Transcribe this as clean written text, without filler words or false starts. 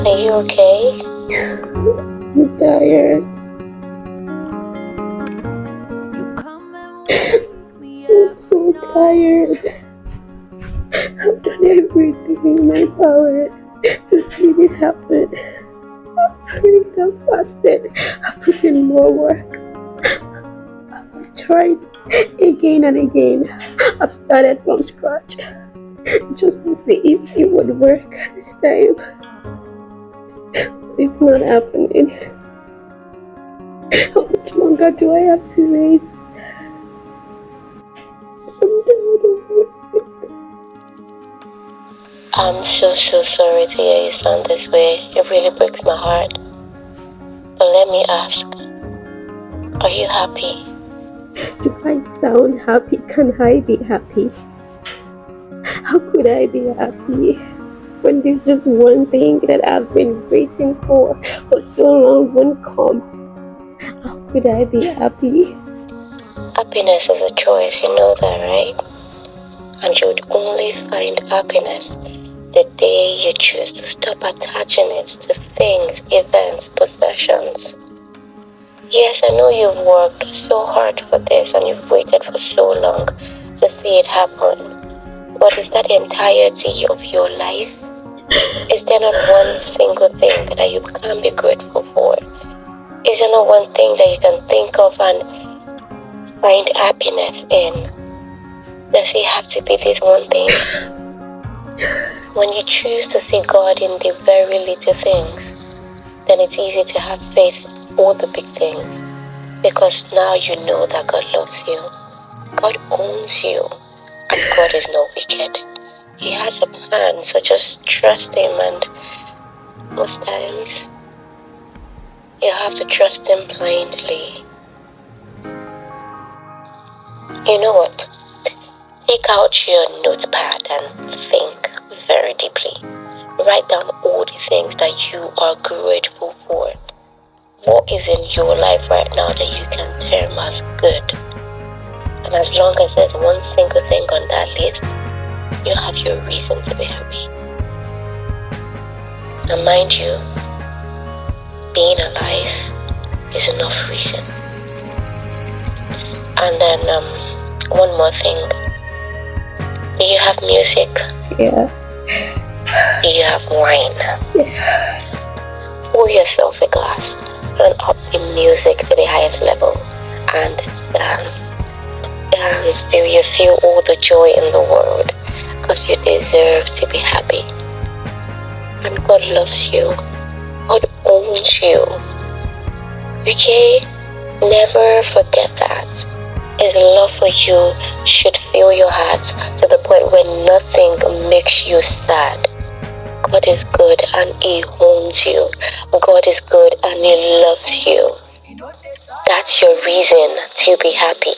Are you okay? I'm tired. I'm so tired. I've done everything in my power to see this happen. I've prayed, I've fasted, I've put in more work. I've tried again and again. I've started from scratch just to see if it would work this time. But it's not happening. How much longer do I have to wait? I'm tired of waiting. I'm so sorry to hear you sound this way. It really breaks my heart. But let me ask, are you happy? Do I sound happy? Can I be happy? How could I be happy when there's just one thing that I've been waiting for so long won't come? How could I be happy? Happiness is a choice, you know that, right? And you would only find happiness the day you choose to stop attaching it to things, events, possessions. Yes, I know you've worked so hard for this and you've waited for so long to see it happen. But is that the entirety of your life? Is there not one single thing that you can be grateful for? Is there not one thing that you can think of and find happiness in? Does it have to be this one thing? When you choose to see God in the very little things, then it's easy to have faith in all the big things. Because now you know that God loves you. God owns you. And God is not wicked. He has a plan, so just trust Him. And most times, you have to trust Him blindly. You know what? Take out your notepad and think very deeply. Write down all the things that you are grateful for. What is in your life right now that you can term as good? And as long as there's one single thing on that list, you have your reason to be happy. And mind you, being alive is enough reason. And then one more thing. Do you have music? Yeah. Do you have wine? Yeah. Pour yourself a glass, turn up the music to the highest level, and dance. Dance till you feel all the joy in the world, because you deserve to be happy. And God loves you. God owns you. Okay? Never forget that. His love for you should fill your heart to the point where nothing makes you sad. God is good and He owns you. God is good and He loves you. That's your reason to be happy.